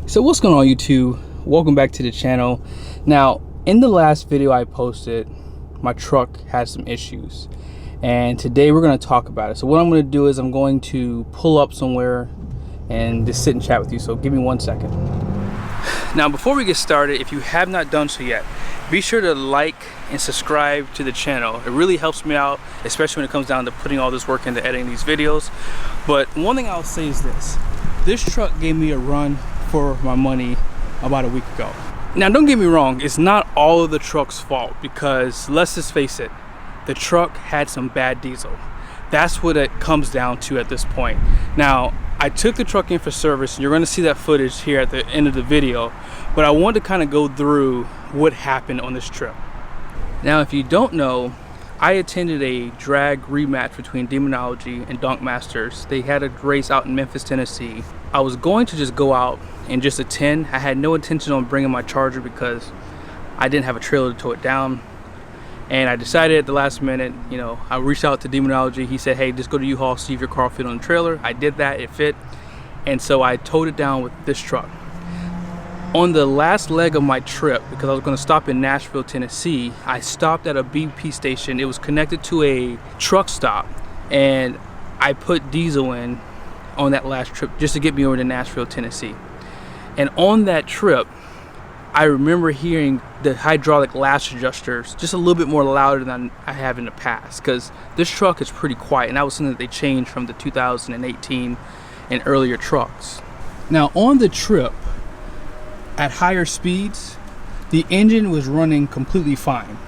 So what's going on, YouTube? Welcome back to the channel. Now, in the last video I posted, my truck had some issues, and today we're going to talk about it. So what I'm going to do is I'm going to pull up somewhere and just sit and chat with you. So give me 1 second. Now, before we get started, if you have not done so yet, be sure to like and subscribe to the channel. It really helps me out, especially when it comes down to putting all this work into editing these videos. But one thing I'll say is this truck gave me a run for my money about a week ago. Now, don't get me wrong, it's not all of the truck's fault, because let's just face it, the truck had some bad diesel. That's what it comes down to at this point. Now, I took the truck in for service, and you're going to see that footage here at the end of the video, but I wanted to kind of go through what happened on this trip. Now, if you don't know, I attended a drag rematch between Demonology and Dunk Masters. They had a race out in Memphis, Tennessee. I was going to just go out and just attend. I had no intention on bringing my Charger because I didn't have a trailer to tow it down. And I decided at the last minute, you know, I reached out to Demonology. He said, hey, just go to U-Haul, see if your car will fit on the trailer. I did that, it fit. And so I towed it down with this truck. On the last leg of my trip, because I was going to stop in Nashville, Tennessee, I stopped at a BP station. It was connected to a truck stop, and I put diesel in on that last trip just to get me over to Nashville, Tennessee. And on that trip, I remember hearing the hydraulic lash adjusters just a little bit more louder than I have in the past, because this truck is pretty quiet, and that was something that they changed from the 2018 and earlier trucks. Now, on the trip, at higher speeds, the engine was running completely fine.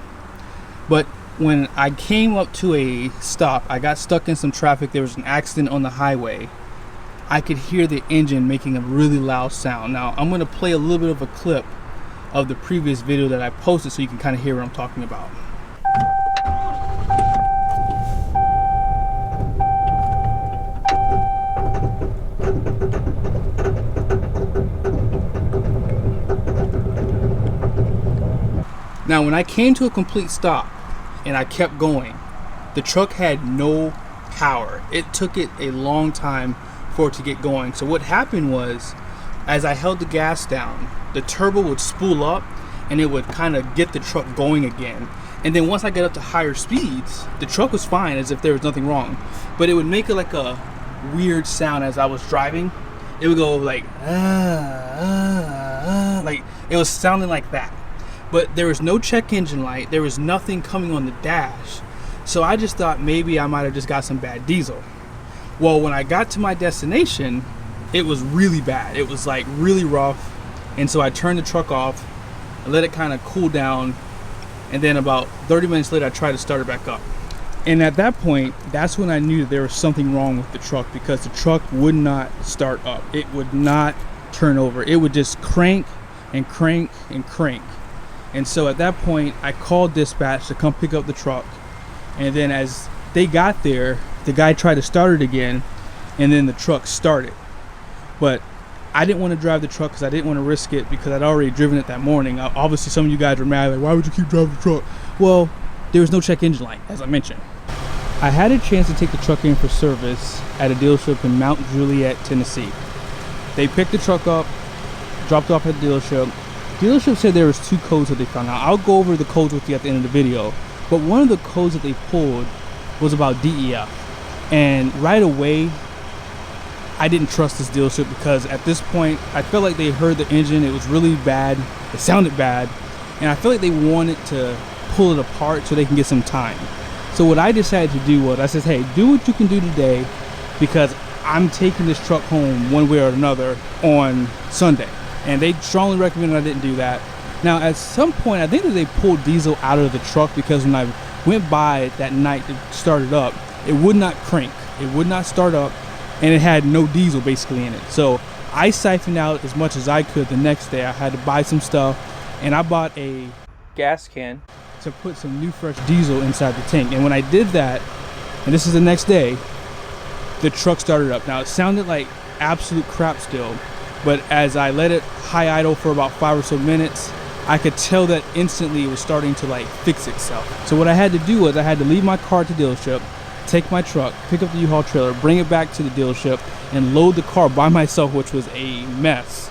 But when I came up to a stop, I got stuck in some traffic, there was an accident on the highway, I could hear the engine making a really loud sound. Now, I'm going to play a little bit of a clip of the previous video that I posted so you can kind of hear what I'm talking about. Now, when I came to a complete stop and I kept going, the truck had no power. It took it a long time for it to get going. So what happened was, as I held the gas down, the turbo would spool up and it would kind of get the truck going again. And then once I got up to higher speeds, the truck was fine, as if there was nothing wrong. But it would make it like a weird sound as I was driving. It would go like, like it was sounding like that. But there was no check engine light. There was nothing coming on the dash. So I just thought maybe I might have just got some bad diesel. Well, when I got to my destination, it was really bad. It was like really rough. And so I turned the truck off, I let it kind of cool down. And then about 30 minutes later, I tried to start it back up. And at that point, that's when I knew that there was something wrong with the truck, because the truck would not start up. It would not turn over. It would just crank and crank and crank. And so at that point, I called dispatch to come pick up the truck. And then as they got there, the guy tried to start it again, and then the truck started. But I didn't want to drive the truck because I didn't want to risk it, because I'd already driven it that morning. Obviously, some of you guys were mad, like, why would you keep driving the truck? Well, there was no check engine light, as I mentioned. I had a chance to take the truck in for service at a dealership in Mount Juliet, Tennessee. They picked the truck up, dropped it off at the dealership. Dealership said there was 2 codes that they found out. I'll go over the codes with you at the end of the video. But one of the codes that they pulled was about DEF. And right away, I didn't trust this dealership, because at this point, I felt like they heard the engine. It was really bad. It sounded bad. And I feel like they wanted to pull it apart so they can get some time. So what I decided to do was, I said, hey, do what you can do today, because I'm taking this truck home one way or another on Sunday. And they strongly recommended I didn't do that. Now, at some point, I think that they pulled diesel out of the truck, because when I went by that night to start it up, it would not crank. It would not start up, and it had no diesel basically in it. So I siphoned out as much as I could the next day. I had to buy some stuff, and I bought a gas can to put some new fresh diesel inside the tank. And when I did that, and this is the next day, the truck started up. Now, it sounded like absolute crap still, but as I let it high idle for about 5 or so minutes, I could tell that instantly it was starting to like fix itself. So what I had to do was I had to leave my car at the dealership, take my truck, pick up the U-Haul trailer, bring it back to the dealership, and load the car by myself, which was a mess.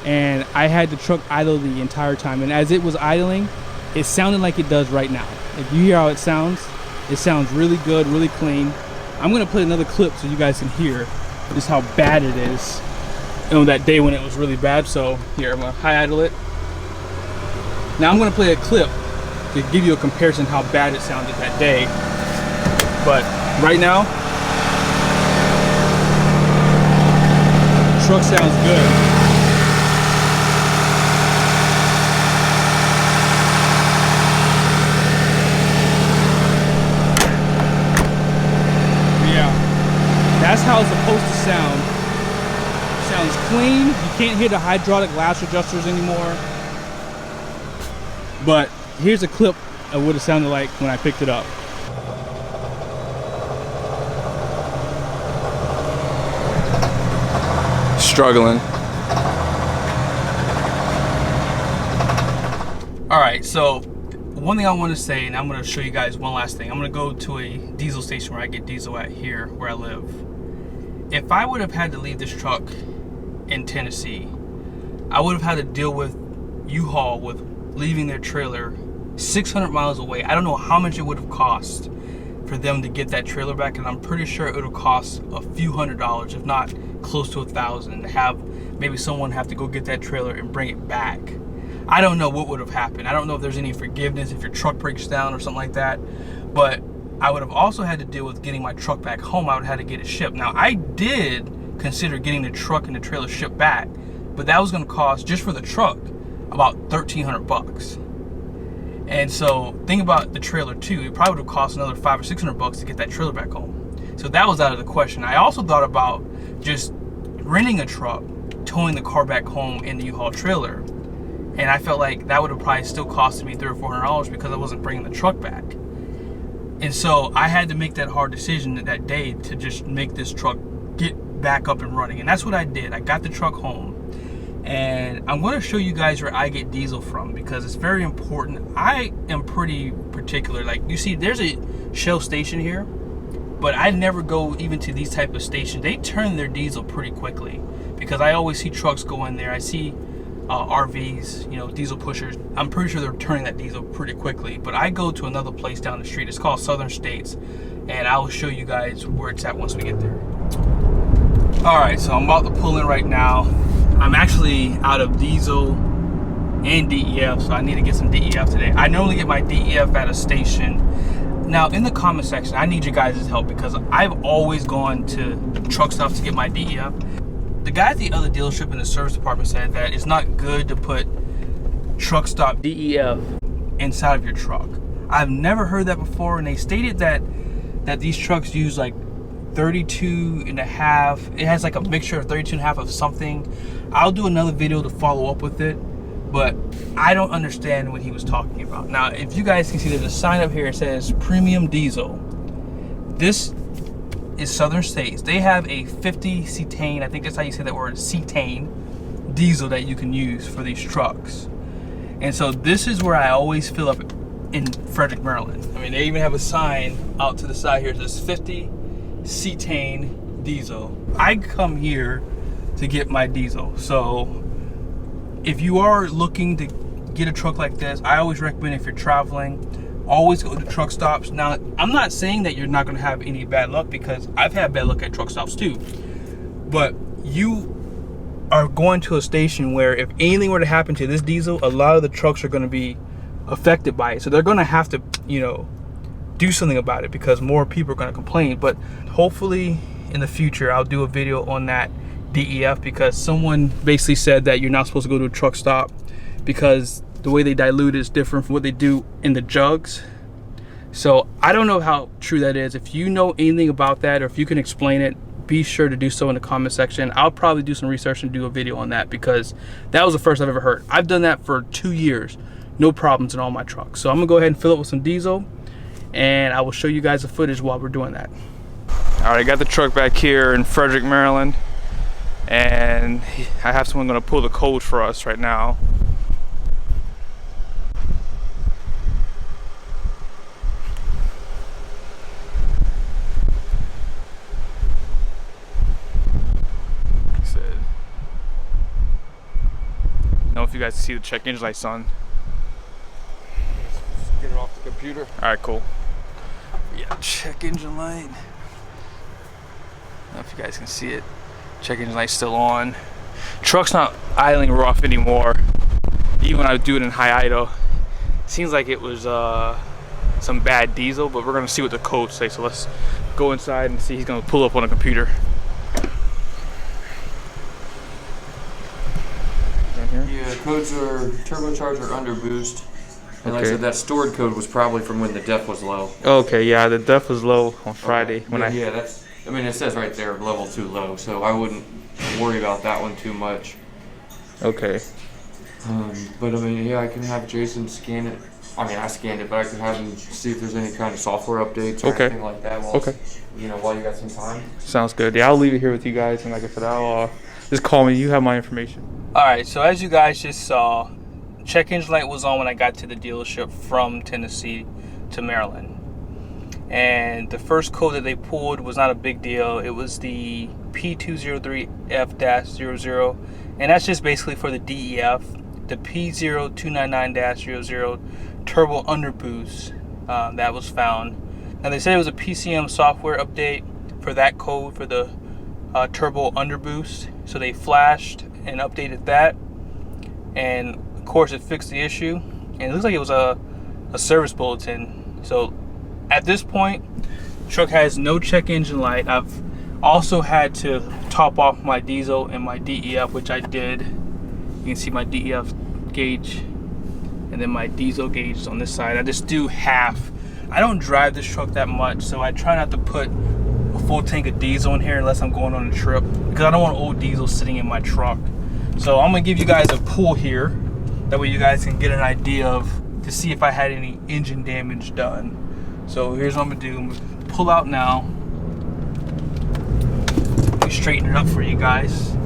and I had the truck idle the entire time. And as it was idling, it sounded like it does right now. If you hear how it sounds really good, really clean. I'm gonna put another clip so you guys can hear just how bad it is on that day when it was really bad. So here, I'm gonna high idle it. Now I'm gonna play a clip to give you a comparison how bad it sounded that day. But right now, the truck sounds good. That's how it's supposed to sound. Sounds clean. You can't hear the hydraulic lash adjusters anymore. But here's a clip of what it sounded like when I picked it up. Struggling. All right, so one thing I want to say, and I'm going to show you guys one last thing. I'm going to go to a diesel station where I get diesel at here where I live. If I would have had to leave this truck in Tennessee, I would have had to deal with U-Haul with leaving their trailer 600 miles away. I don't know how much it would have cost for them to get that trailer back, and I'm pretty sure it would have cost a few $100s, if not close to $1,000, to have maybe someone have to go get that trailer and bring it back. I don't know what would have happened. I don't know if there's any forgiveness if your truck breaks down or something like that, but I would have also had to deal with getting my truck back home. I would have had to get it shipped. Now, I did consider getting the truck and the trailer shipped back, but that was going to cost, just for the truck, about $1,300. And so, think about the trailer too. It probably would have cost another $500 or $600 to get that trailer back home. So that was out of the question. I also thought about just renting a truck, towing the car back home in the U-Haul trailer, and I felt like that would have probably still costed me $300 or $400 because I wasn't bringing the truck back. And so I had to make that hard decision that day to just make this truck get back up and running. And that's what I did. I got the truck home. And I'm going to show you guys where I get diesel from because it's very important. I am pretty particular. Like, you see, there's a Shell station here, but I never go even to these type of stations. They turn their diesel pretty quickly because I always see trucks go in there. I see RVs, you know, diesel pushers. I'm pretty sure they're turning that diesel pretty quickly. But I go to another place down the street. It's called Southern States, and I will show you guys where it's at once we get there. All right, so I'm about to pull in right now. I'm actually out of diesel and DEF, so I need to get some DEF today. I normally get my DEF at a station. Now, in the comment section, I need you guys' help because I've always gone to truck stops to get my DEF. The guy at the other dealership in the service department said that it's not good to put truck stop DEF inside of your truck. I've never heard that before, and they stated that these trucks use like 32 and a half. It has like a mixture of 32 and a half of something. I'll do another video to follow up with it, but I don't understand what he was talking about. Now, if you guys can see, there's a sign up here that says premium diesel. This is Southern States. They have a 50 cetane, I think that's how you say that word, cetane diesel that you can use for these trucks. And so this is where I always fill up in Frederick, Maryland. I mean, they even have a sign out to the side here that says 50 cetane diesel. I come here to get my diesel. So if you are looking to get a truck like this, I always recommend, if you're traveling, always go to truck stops. Now, I'm not saying that you're not going to have any bad luck, because I've had bad luck at truck stops too. But you are going to a station where if anything were to happen to this diesel, a lot of the trucks are going to be affected by it. So they're going to have to, you know, do something about it because more people are going to complain. But hopefully in the future, I'll do a video on that DEF, because someone basically said that you're not supposed to go to a truck stop because the way they dilute is different from what they do in the jugs. So I don't know how true that is. If you know anything about that, or if you can explain it, be sure to do so in the comment section. I'll probably do some research and do a video on that, because that was the first I've ever heard. I've done that for 2 years, no problems in all my trucks. So I'm gonna go ahead and fill it with some diesel, and I will show you guys the footage while we're doing that. All right, I got the truck back here in Frederick, Maryland, and I have someone gonna pull the code for us right now. guys can see the check engine lights on. Let's get it off the computer. All right, cool. Yeah, check engine light. I don't know if you guys can see it. Check engine light's still on. Truck's not idling rough anymore. Even when I do it in high idle, seems like it was some bad diesel, but we're gonna see what the codes say. So let's go inside and see. He's gonna pull up on a computer. Yeah, codes are turbocharger under boost. And like I said, that stored code was probably from when the def was low. Okay, yeah, the def was low on Friday. Yeah, that's, I mean, it says right there, level 2 low, so I wouldn't worry about that one too much. Okay. But I mean, yeah, I can have Jason scan it. I mean, I scanned it, but I can have him see if there's any kind of software updates or anything like that while, while you got some time. Sounds good. Yeah, I'll leave it here with you guys, and like I said, I'll just call me. You have my information. All right, so as you guys just saw, check engine light was on when I got to the dealership from Tennessee to Maryland. And the first code that they pulled was not a big deal. It was the P203F-00, and that's just basically for the DEF, the P0299-00 turbo underboost that was found. Now they said it was a PCM software update for that code for the turbo underboost. So they flashed and updated that, and of course it fixed the issue. And it looks like it was a service bulletin. So at this point, the truck has no check engine light. I've also had to top off my diesel and my DEF, which I did. You can see my DEF gauge, and then my diesel gauge is on this side. I just do half. I don't drive this truck that much, so I try not to put a full tank of diesel in here unless I'm going on a trip, because I don't want old diesel sitting in my truck. So I'm gonna give you guys a pull here. That way you guys can get an idea of, to see if I had any engine damage done. So here's what I'm gonna do. I'm gonna pull out now. Let me straighten it up for you guys.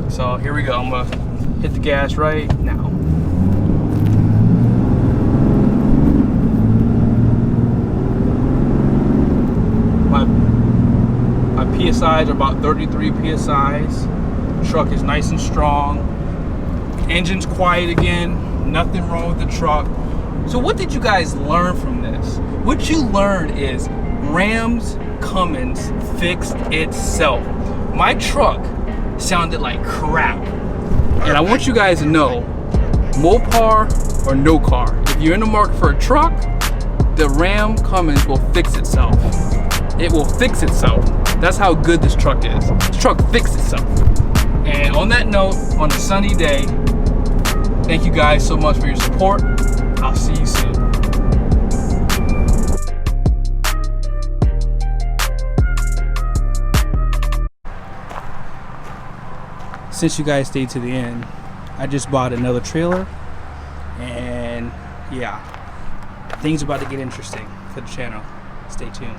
So here we go. I'm gonna hit the gas right now. My PSIs are about 33 PSIs. Truck is nice and strong. Engine's quiet again. Nothing wrong with the truck. So what did you guys learn from this? What you learned is Ram's Cummins fixed itself. My truck sounded like crap. And I want you guys to know, Mopar or no car, if you're in the market for a truck, the Ram Cummins will fix itself. It will fix itself. That's how good this truck is. This truck fixed itself. And on that note, on a sunny day, thank you guys so much for your support. I'll see you soon. Since you guys stayed to the end, I just bought another trailer, and yeah, things are about to get interesting for the channel. Stay tuned.